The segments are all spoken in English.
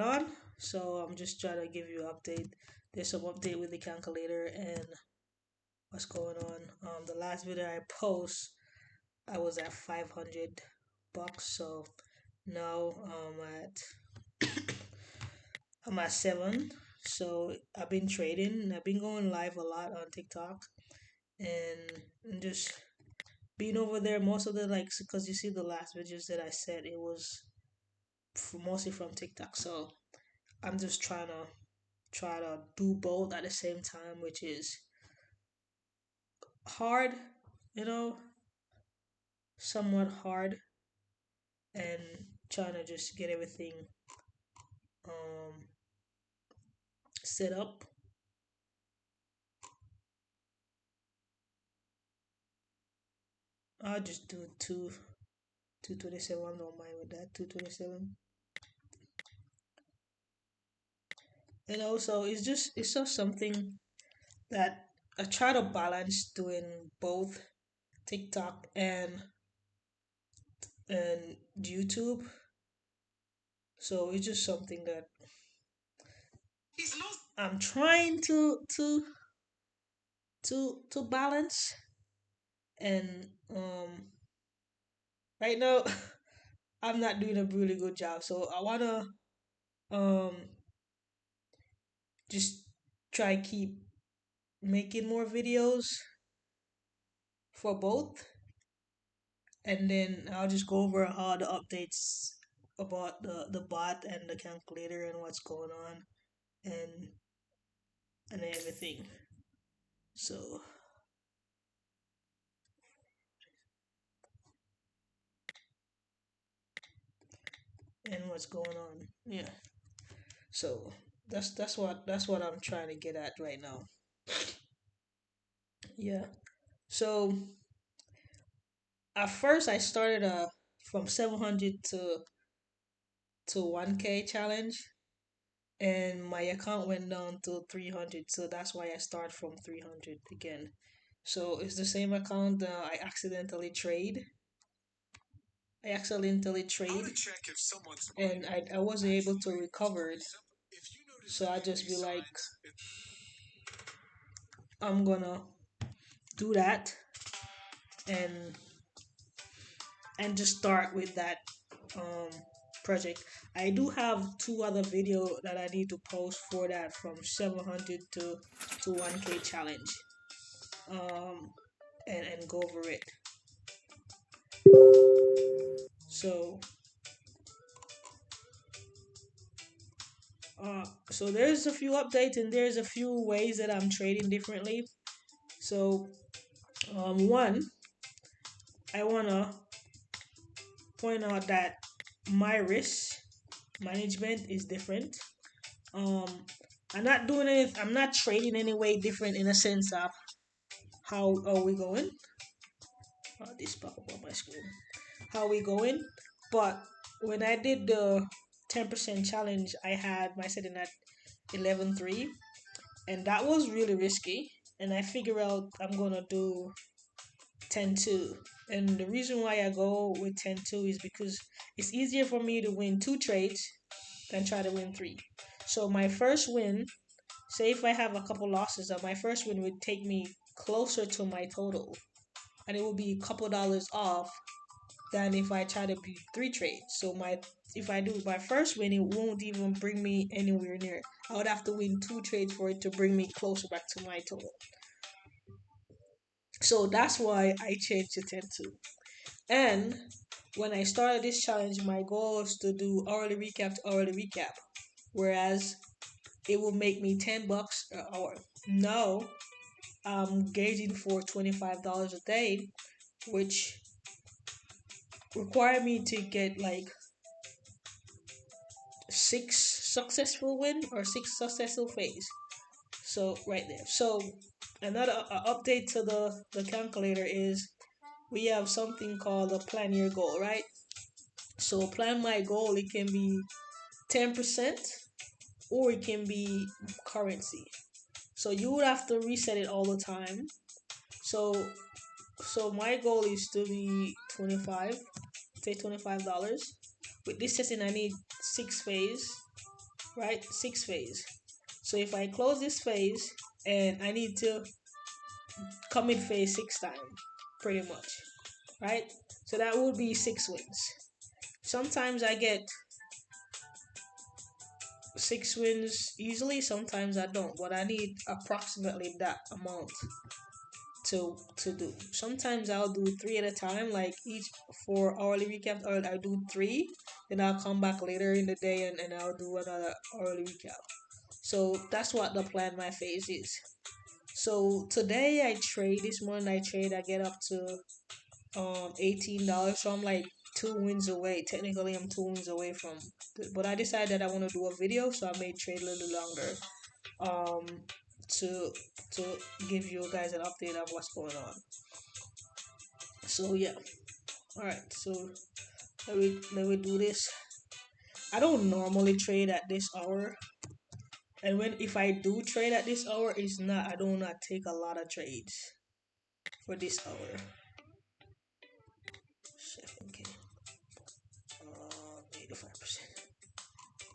on. So I'm just trying to give you an update. There's some update with the calculator and what's going on. The last video I post, I was at 500 bucks. So now I'm at seven. So I've been trading. And I've been going live a lot on TikTok and just being over there. Most of the because you see the last videos that I said it was mostly from TikTok. So I'm just try to do both at the same time, which is hard, you know, somewhat hard, and trying to just get everything um set up. I'll just do 227. I don't mind with that 227. And also, it's just something that I try to balance doing both TikTok and YouTube. So it's just something that I'm trying to balance. And right now I'm not doing a really good job, so I wanna um just try keep making more videos for both, and then I'll just go over all the updates about the bot and the calculator and what's going on and and everything. So and what's going on, yeah. So that's what I'm trying to get at right now. Yeah. So at first I started from 700 to 1K challenge, and my account went down to 300, so that's why I start from 300 again. So it's the same account. I accidentally trade and I wasn't able to recover it. So I just be like, I'm gonna do that and and just start with that um project. I do have two other video that I need to post for that, from 700 to 1K challenge. Um and go over it. So so there's a few updates and there's a few ways that I'm trading differently. So one, I wanna point out that my risk management is different. Um I'm not trading any way different in a sense of how are we going. This pop up on my screen. How we going? But when I did the 10% challenge, I had my setting at 11.3, and that was really risky. And I figure out I'm gonna do 10-2. And the reason why I go with 10-2 is because it's easier for me to win two trades than try to win three. So my first win, say if I have a couple losses, my first win would take me closer to my total, and it will be a couple dollars off than if I try to beat three trades. So my if I do my first win, it won't even bring me anywhere near. I would have to win two trades for it to bring me closer back to my total. So that's why I changed to 10-2. And when I started this challenge, my goal was to do hourly recap to hourly recap, whereas it will make me $10 an hour. Now I'm gauging for $25 a day, which require me to get like six successful win or six successful phase. So right there. So another update to the calculator is we have something called a plan your goal, right? So plan my goal, it can be 10% or it can be currency. So you would have to reset it all the time. So my goal is to be 25, say $25. With this setting I need six phase. right? 6 phase. So if I close this phase and I need to commit phase 6 times, pretty much, right? So that would be 6 wins. Sometimes I get 6 wins easily, sometimes I don't, but I need approximately that amount to do. Sometimes I'll do three at a time, like each for hourly recap, or I do three, then I'll come back later in the day and I'll do another hourly recap. So that's what the plan my phase is. So today I trade this morning I get up to $18. So I'm like 2 wins away. Technically I'm 2 wins away from, but I decided I want to do a video, so I may trade a little longer um to to give you guys an update of what's going on. So yeah. Alright, so let me do this. I don't normally trade at this hour. And when if I do trade at this hour, it's not I do not take a lot of trades for this hour. 7K. 85%.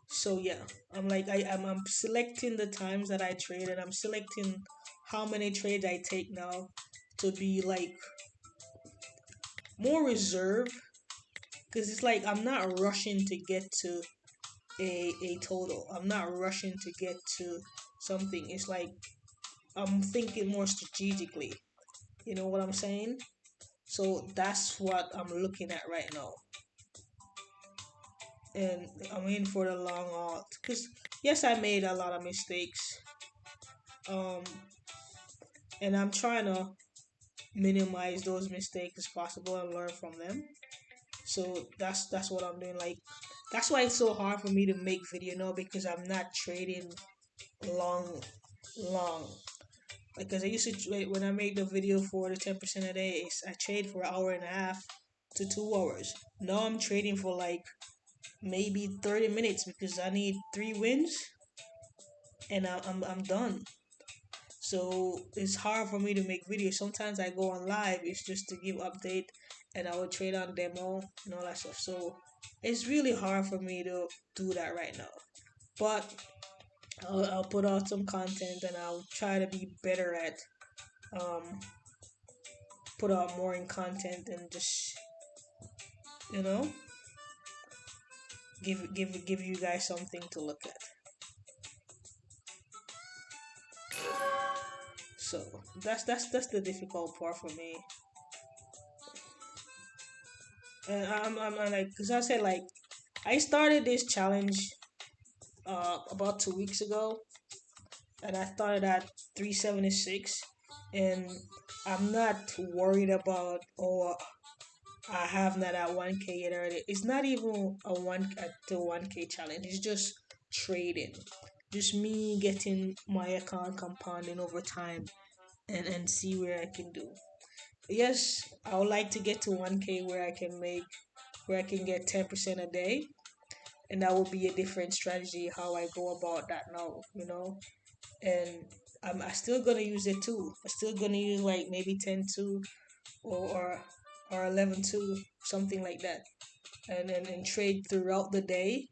So yeah, I'm selecting the times that I trade, and I'm selecting how many trades I take now to be like more reserved, because it's like I'm not rushing to get to a total. I'm not rushing to get to something. It's like I'm thinking more strategically. You know what I'm saying? So that's what I'm looking at right now. And I'm in for the long haul. Because, yes, I made a lot of mistakes. Um, and I'm trying to minimize those mistakes as possible and learn from them. So that's what I'm doing. Like, that's why it's so hard for me to make video now, because I'm not trading long, long. Because I used to trade when I made the video for the 10% a day. I trade for an hour and a half to 2 hours. Now I'm trading for like maybe 30 minutes because I need 3 wins and I'm done. So it's hard for me to make videos. Sometimes I go on live, it's just to give update, and I will trade on demo and all that stuff. So it's really hard for me to do that right now. But I'll put out some content and I'll try to be better at um, put out more in content and just you know give you guys something to look at. So that's the difficult part for me. And I'm like, because I said, like, I started this challenge about 2 weeks ago, and I started at 376, and I'm not worried about, oh, I have not at 1K yet already. It's not even the 1K challenge. It's just trading, just me getting my account compounding over time, and see where I can do. Yes, I would like to get to 1K where I can get 10% a day, and that would be a different strategy how I go about that now. And I still gonna use it too. I'm still gonna use like maybe 10-2 or 11-2, something like that, and trade throughout the day.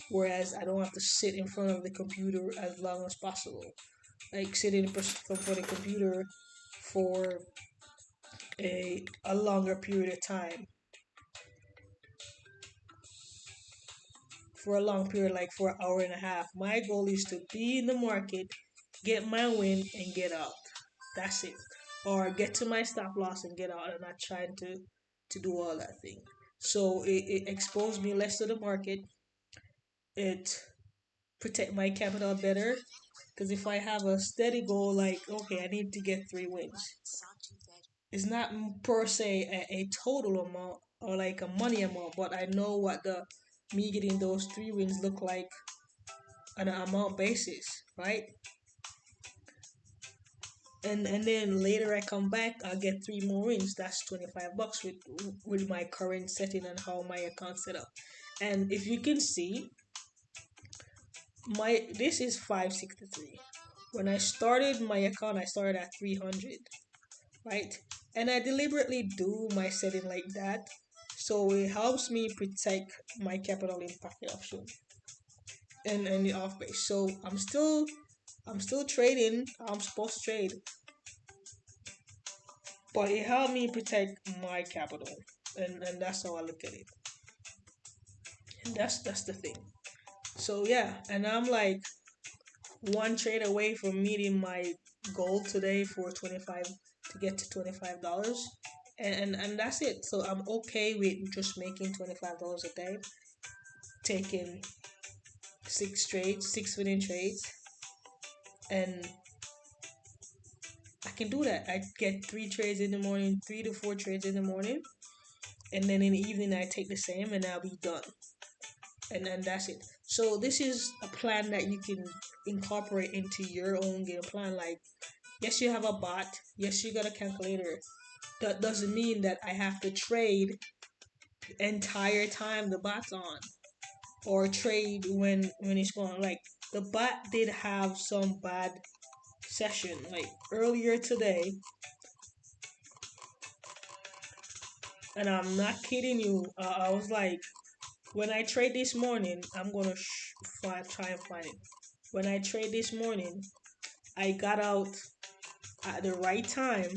Whereas I don't have to sit in front of the computer as long as possible. Like sitting in front of the computer for a longer period of time, for a long period, like for an hour and a half. My goal is to be in the market, get my win, and get out. That's it. Or get to my stop loss and get out. I'm not trying to do all that thing. So it exposed me less to the market. It protect my capital better. Because if I have a steady goal, like, okay, I need to get 3 wins, it's not per se a total amount or like a money amount, but I know what the me getting those 3 wins look like on an amount basis, right? And then later I come back, I'll get 3 more wins. That's $25 with my current setting and how my account set up. And if you can see, my this is 563. When I started my account, I started at 300, right? And I deliberately do my setting like that, so it helps me protect my capital in pocket option. and the off base. So I'm still trading. I'm supposed to trade, but it helped me protect my capital, and that's how I look at it. And that's the thing. So yeah, and I'm like one trade away from meeting my goal today for 25 to get to $25. And that's it. So I'm okay with just making $25 a day, taking six winning trades, and I can do that. I get 3 trades in the morning, 3 to 4 trades in the morning, and then in the evening I take the same, and I'll be done. And that's it. So this is a plan that you can incorporate into your own game plan. Like, yes, you have a bot. Yes, you got a calculator. That doesn't mean that I have to trade the entire time the bot's on, or trade when it's going. Like, the bot did have some bad session. Like earlier today, and I'm not kidding you. I was like, when I trade this morning, I'm gonna try and find it. When I trade this morning, I got out at the right time,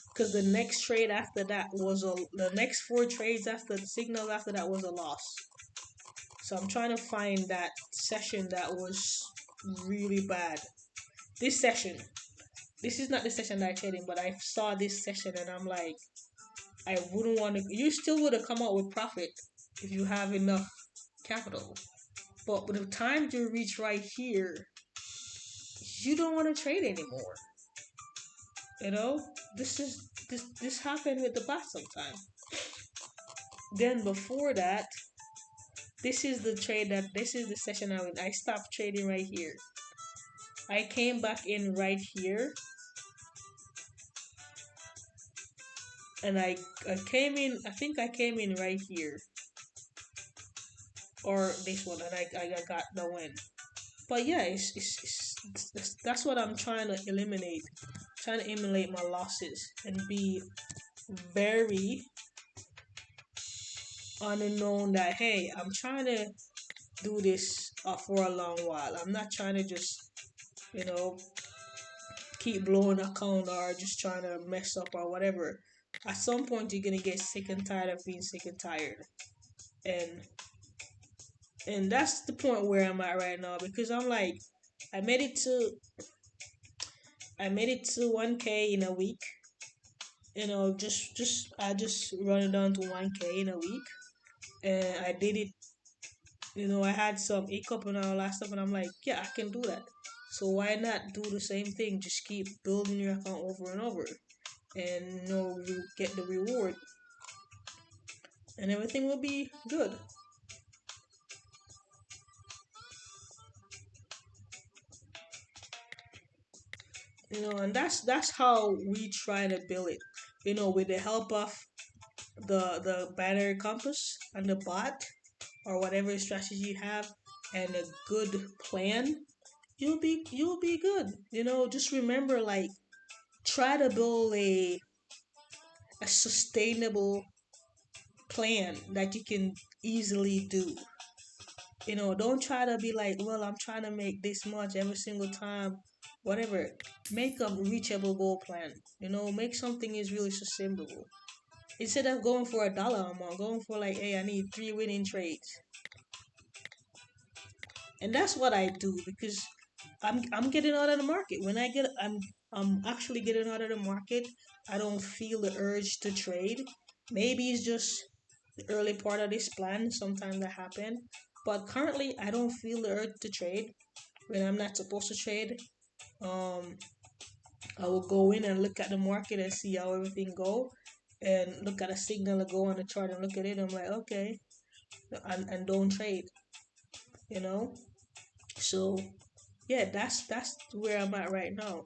because the next trade after that was the next 4 trades after the signals after that was a loss. So I'm trying to find that session that was really bad. This session, this is not the session that I traded, but I saw this session and I'm like, I wouldn't want to. You still would have come out with profit if you have enough capital. But by the time you reach right here, you don't want to trade anymore. You know, this happened with the bot sometimes. Then before that, this is the session I went. I stopped trading right here. I came back in right here, and I came in. I think I came in right here, or this one, and I got the win. But yeah, that's what I'm trying to eliminate. Trying to eliminate my losses and be very unknown that, hey, I'm trying to do this for a long while. I'm not trying to just, you know, keep blowing account or just trying to mess up or whatever. At some point, you're gonna get sick and tired of being sick and tired, and and that's the point where I'm at right now, because I'm like, I made it to I made it to 1K in a week. You know, just I just run it down to 1K in a week, and I did it. You know, I had some hiccup and all that stuff, and I'm like, yeah, I can do that. So why not do the same thing? Just keep building your account over and over, and get the reward, and everything will be good. You know, and that's how we try to build it. You know, with the help of the binary compass and the bot, or whatever strategy you have, and a good plan, you'll be good. You know, just remember, like, try to build a sustainable plan that you can easily do. You know, don't try to be like, well, I'm trying to make this much every single time, whatever. Make a reachable goal plan. You know, make something is really sustainable. Instead of going for $1 a month, going for like, hey, I need 3 winning trades. And that's what I do, because I'm getting out of the market. When I'm actually getting out of the market, I don't feel the urge to trade. Maybe it's just the early part of this plan. Sometimes that happen, but currently I don't feel the urge to trade when I'm not supposed to trade. Um, I will go in and look at the market and see how everything go, and look at a signal and go on the chart and look at it. I'm like, okay, and don't trade. You know, so yeah, that's where I'm at right now,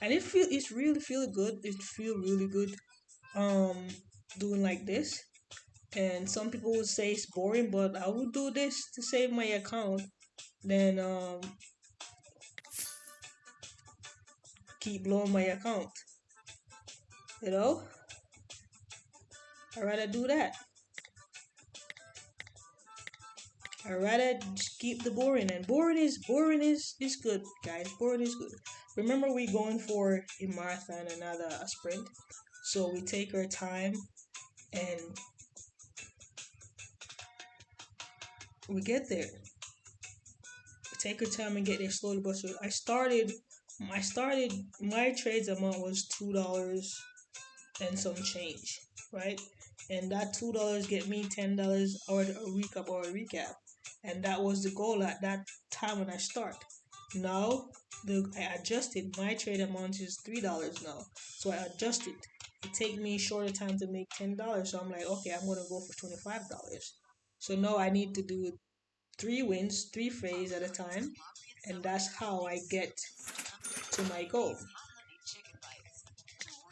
and it's really feel good. It feel really good, um, doing like this. And some people would say it's boring, but I would do this to save my account. Then keep blowing my account. You know, I'd rather do that. I rather just keep the boring, and boring is good, guys. Boring is good. Remember, we going for a marathon and not a sprint, so we take our time and we get there. We take our time and get there slowly but surely. I started my trades amount was $2 and some change, right? And that $2 get me $10 or a recap, and that was the goal at that time when I start. Now I adjusted. My trade amount is $3 now, so I adjusted. It take me shorter time to make $10, so I'm like, okay, I'm gonna go for $25. So now I need to do three wins, three phase at a time, and that's how I get to my goal.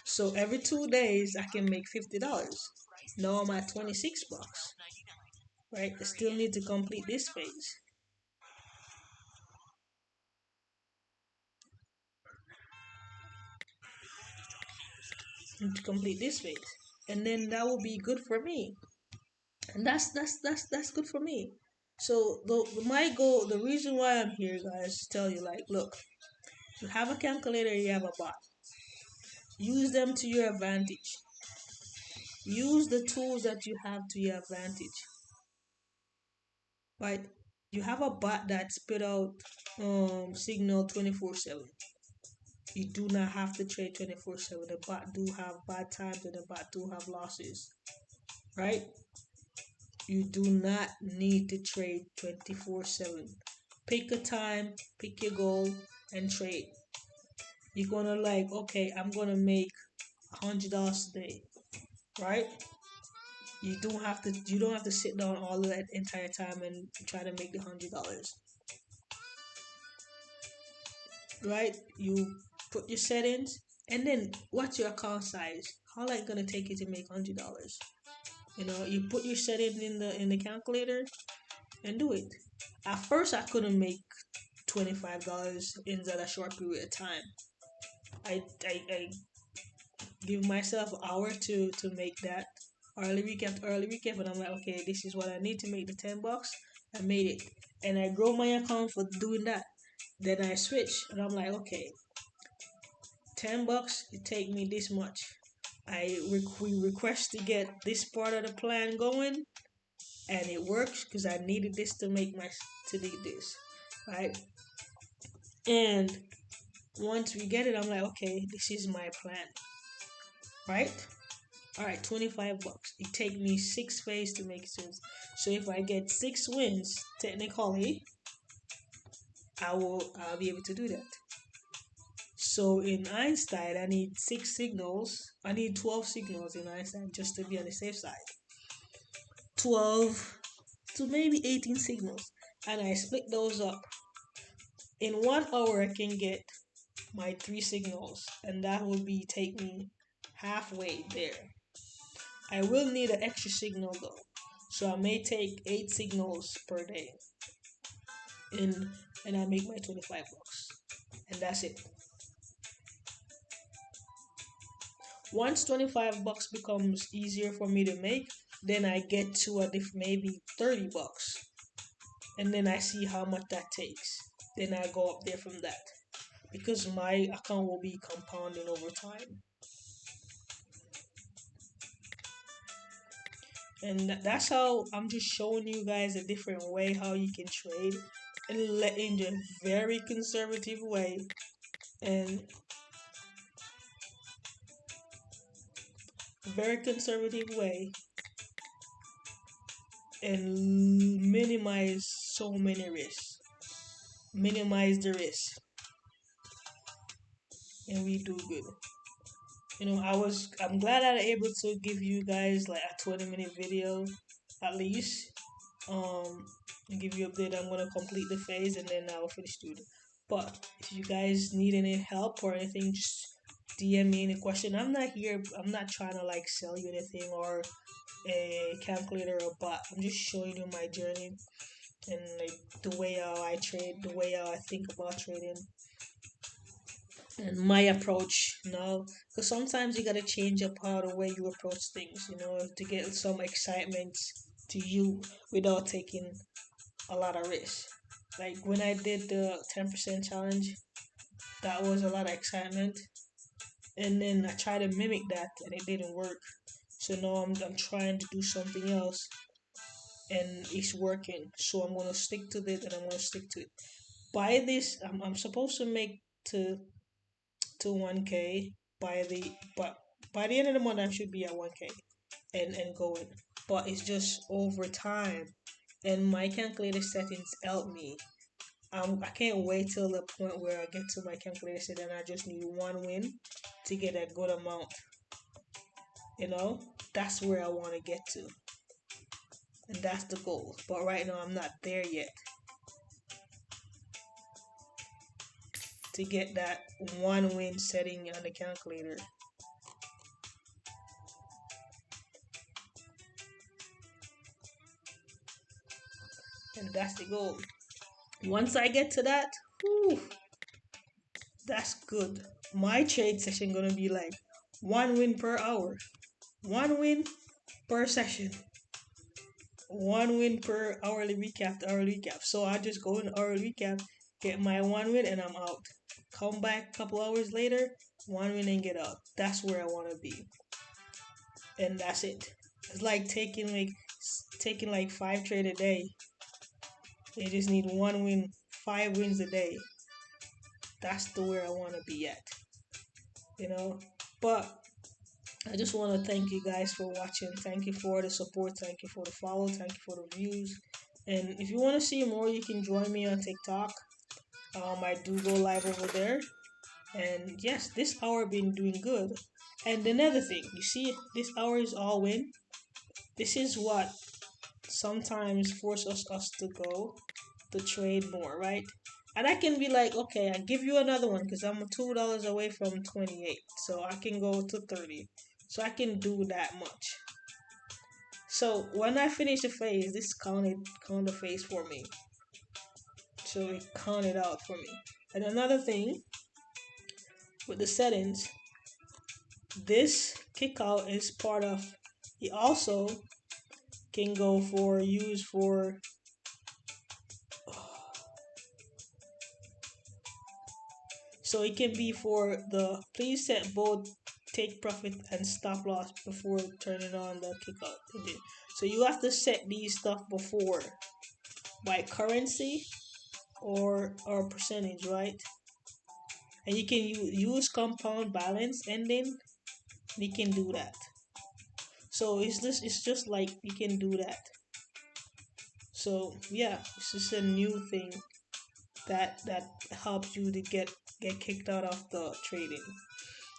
So every 2 days I can make $50. Now I'm at $26, right? I still need to complete this phase. Need to complete this phase, and then that will be good for me. And that's good for me. So my goal, the reason why I'm here, guys, is tell you like, look, you have a calculator, you have a bot. Use them to your advantage. Use the tools that you have to your advantage. Right? You have a bot that spit out signal 24/7. You do not have to trade 24/7. The bot do have bad times and the bot do have losses. Right? You do not need to trade 24/7. Pick a time, pick your goal, and trade. You're gonna like, okay, I'm gonna make $100 today, right? You don't have to sit down all that entire time and try to make the $100, right? You put your settings, and then what's your account size? How long gonna take you to make $100? You put your settings in the calculator and do it. At first, I couldn't make $25 in that a short period of time. I give myself an hour to make that early recap, and I'm like, okay, this is what I need to make the $10. I made it, and I grow my account for doing that. Then I switch, and I'm like, okay, $10, it take me this much. We request to get this part of the plan going, and it works because I needed this to do this, right? And once we get it, I'm like, okay, this is my plan, right? All right, $25. It take me 6 phase to make sense. So if I get 6 wins, technically, I'll be able to do that. So in Einstein, I need 6 signals. I need 12 signals in Einstein just to be on the safe side. 12 to maybe 18 signals, and I split those up. In 1 hour, I can get my 3 signals, and that will be take me halfway there. I will need an extra signal though, so I may take 8 signals per day, and I make my $25, and that's it. Once $25 becomes easier for me to make, then I get to maybe $30, and then I see how much that takes. Then I go up there from that because my account will be compounding over time. And that's how I'm just showing you guys a different way how you can trade in a very conservative way, and very conservative way, and minimize so many risks. Minimize the risk, and we do good. I'm glad I'm able to give you guys like a 20-minute video at least. Give you update. I'm gonna complete the phase and then I'll finish doing it. But if you guys need any help or anything, just DM me any question. I'm not here. I'm not trying to like sell you anything or a calculator or bot. I'm just showing you my journey and like the way how I trade, the way how I think about trading, and my approach. Because sometimes you gotta change up how the way you approach things. To get some excitement to you without taking a lot of risk. Like when I did the 10% challenge, that was a lot of excitement. And then I tried to mimic that and it didn't work. So now I'm trying to do something else and it's working. So I'm gonna stick to it and I'm gonna stick to it. By this, I'm supposed to make to 1K by the end of the month. I should be at 1K and going. But it's just over time, and my calculator settings help me. I can't wait till the point where I get to my calculator setting and I just need one win to get a good amount. You know, that's where I want to get to, and that's the goal. But right now, I'm not there yet to get that one win setting on the calculator. And that's the goal. Once I get to that, whew, that's good. My trade session gonna be like one win per hour, one win per session, one win per hourly recap to hourly recap. So I just go in hourly recap, get my one win, and I'm out. Come back a couple hours later, one win and get out. That's where I want to be, and that's it. It's like taking like five trade a day. You just need one win, 5 wins a day. That's the where I want to be at, you know. But I just want to thank you guys for watching. Thank you for the support. Thank you for the follow. Thank you for the views. And if you want to see more, you can join me on TikTok. I do go live over there. And yes, this hour been doing good. And another thing, you see, this hour is all win. This is what sometimes force us to go to trade more, right? And I can be like, okay, I give you another one because I'm $2 away from 28, so I can go to 30, so I can do that much. So when I finish the phase, this count the phase for me, so it counted out for me. And another thing with the settings, this kickout is part of. It also can go for use for. So it can be for the please set both take profit and stop loss before turning on the kickout engine. So you have to set these stuff before by currency or percentage, right? And you can use compound balance and then you can do that. So it's just like you can do that. So yeah, it's just a new thing that helps you to get kicked out of the trading,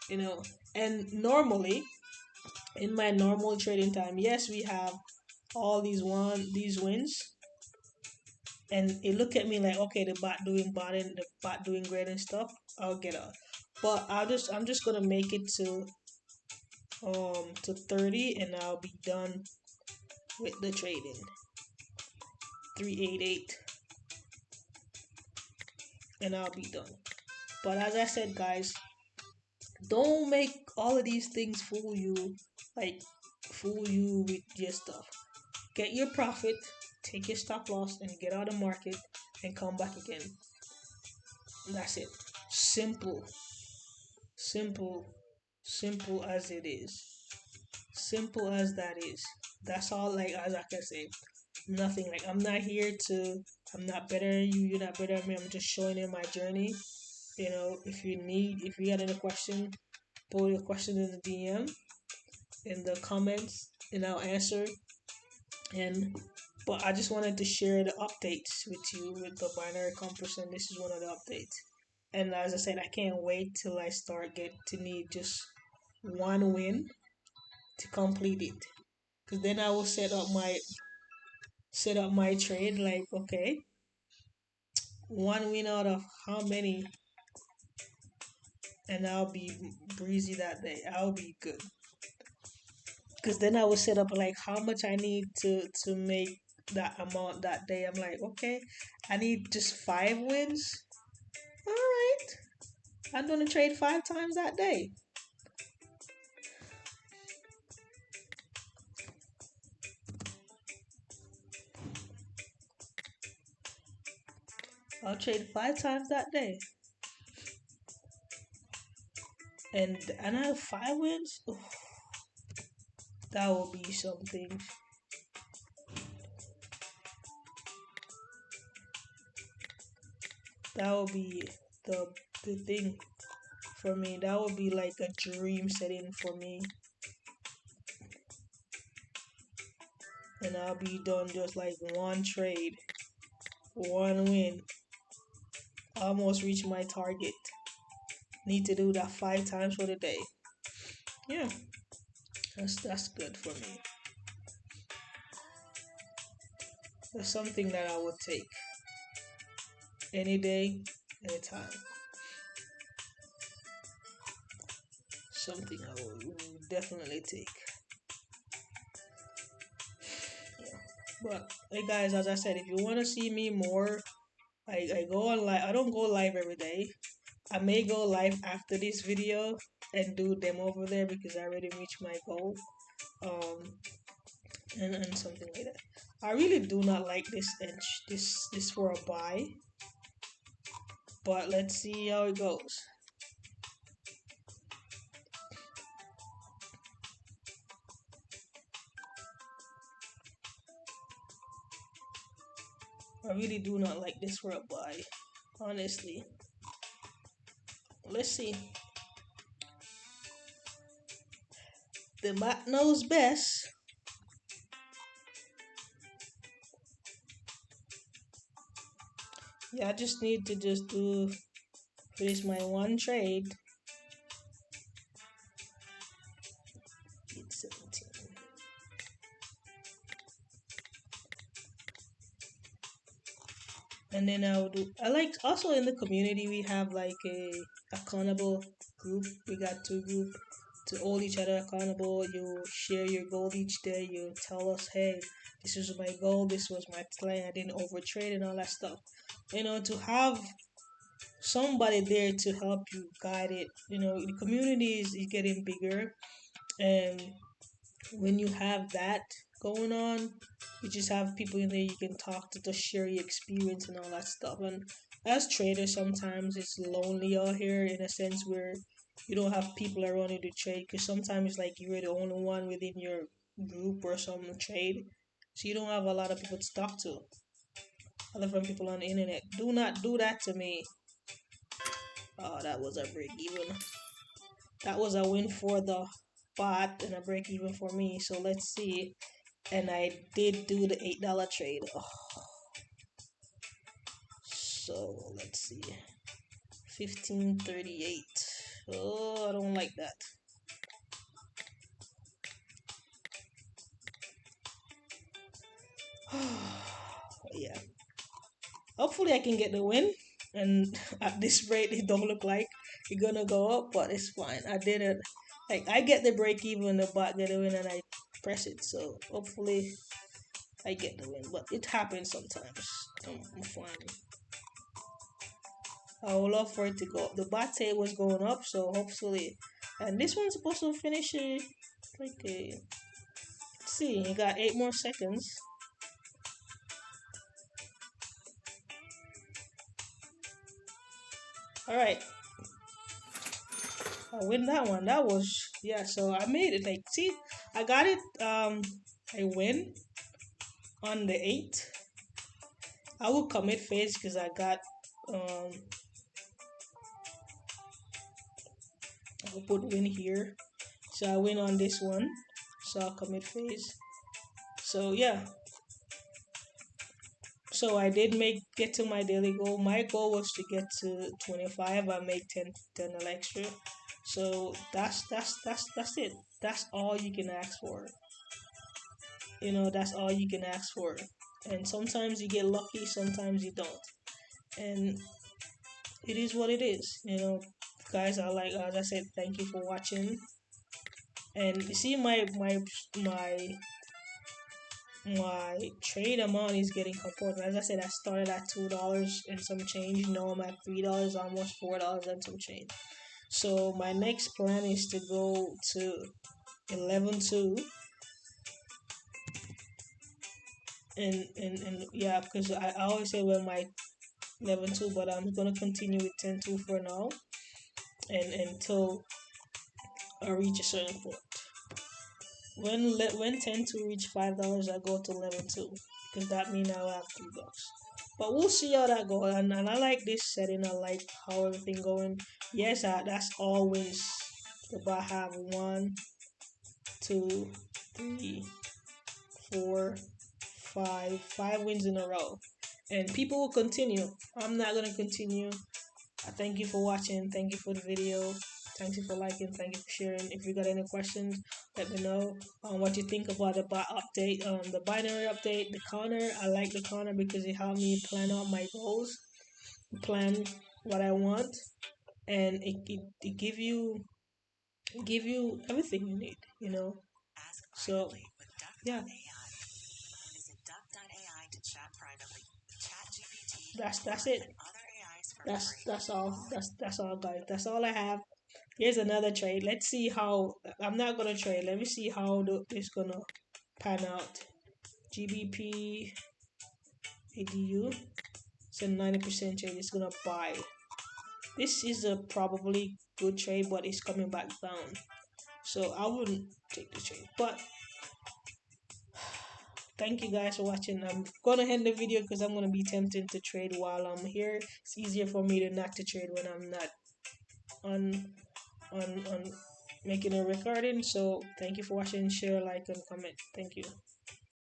you know. And normally in my normal trading time, yes, we have all these wins, and it look at me like, okay, the bot doing great and stuff. I'll get out, but I'm just gonna make it to 30, and I'll be done with the trading. 388, and I'll be done. But as I said, guys, don't make all of these things like fool you with your stuff. Get your profit, take your stop loss, and get out of the market and come back again. That's it. Simple, simple, simple as it is. Simple as that is. That's all. Like as I can say, nothing. Like I'm not here to. I'm not better than you. You're not better than me. I'm just showing you my journey. You know, if you got any question, put your question in the DM, in the comments, and I'll answer. And but I just wanted to share the updates with you with the binary compass, and this is one of the updates. And as I said, I can't wait till I start get to need just one win to complete it, because then I will set up my trade like, okay, one win out of how many, and I'll be breezy that day. I'll be good, because then I will set up like how much I need to make that amount that day. I'm like, okay, I need just 5 wins. All right, I'm gonna trade 5 times that day. I'll trade 5 times that day, and I have 5 wins. Oof, that will be something. That will be the the thing for me. That would be like a dream setting for me, and I'll be done just like one trade, one win. Almost reach my target. Need to do that 5 times for the day. Yeah, that's good for me. That's something that I would take any day, anytime. Something I would definitely take. Yeah. But hey guys, as I said, if you want to see me more, I go on live. I don't go live every day. I may go live after this video and do them over there because I already reached my goal. Um, and something like that. I really do not like this inch. This for a buy, but let's see how it goes. I really do not like this for a buy, honestly. Let's see. The bot knows best. Yeah, I just need to just do finish my one trade. 17. And then I'll do. I like also in the community we have like a accountable group. We got two group to hold each other accountable. You share your goal each day. You tell us, hey, this was my goal. This was my plan. I didn't overtrade and all that stuff. To have somebody there to help you guide it. The community is getting bigger, and when you have that going on, you just have people in there you can talk to share your experience and all that stuff. And as traders, sometimes it's lonely out here in a sense where you don't have people around you to trade because sometimes it's like you're the only one within your group or some trade, so you don't have a lot of people to talk to other than people on the internet. Do not do that to me. Oh, that was a break even. That was a win for the bot and a break even for me. So let's see. And I did do the $8 trade. Oh, so let's see. 1538. Oh, I don't like that. Yeah. Hopefully I can get the win. And at this rate, it don't look like it's gonna go up, but it's fine. I did it. Like I get the break even, the bot get the win, and I press it. So hopefully I get the win, but it happens sometimes. I'm fine. I would love for it to go up. The bate was going up, so hopefully, and this one's supposed to finish like a. Let's see, you got 8 more seconds. All right, I win that one. That was yeah. So I made it. Like, see, I got it. I win on the 8. I will commit phase because I got um. I'll put win here. So I win on this one. So I'll commit phase. So yeah, so I did make get to my daily goal. My goal was to get to 25. I make 10 extra. So that's it. That's all you can ask for. That's all you can ask for. And sometimes you get lucky, sometimes you don't. And it is what it is. Guys, as I said, thank you for watching. And you see my trade amount is getting composed. As I said, I started at $2 and some change. Now I'm at $3, almost $4 and some change. So my next plan is to go to 11.2, and yeah, because I always say when my 11.2, but I'm gonna continue with 10.2 for now, and until I reach a certain point. When 10.2 reach $5, I go to 11.2 because that means I'll have $3. But we'll see how that goes. And I like this setting. I like how everything going. Yes, that's all wins. But I have one, two, three, four, five wins in a row. And people will continue. I'm not gonna continue. I thank you for watching. Thank you for the video. Thank you for liking. Thank you for sharing. If you got any questions, let me know what you think about the update, the binary update, the counter. I like the counter because it helped me plan out my goals, plan what I want, and it give you everything you need. So yeah, that's it. That's all. That's all, guys. That's all I have. Here's another trade. Let's see how. I'm not gonna trade. Let me see how this gonna pan out. GBP ADU. It's a 90% trade. It's gonna buy. This is a probably good trade, but it's coming back down. So I wouldn't take the trade. But thank you guys for watching. I'm gonna end the video because I'm gonna be tempted to trade while I'm here. It's easier for me to not to trade when I'm not on on making a recording. So thank you for watching. Share, like, and comment. Thank you.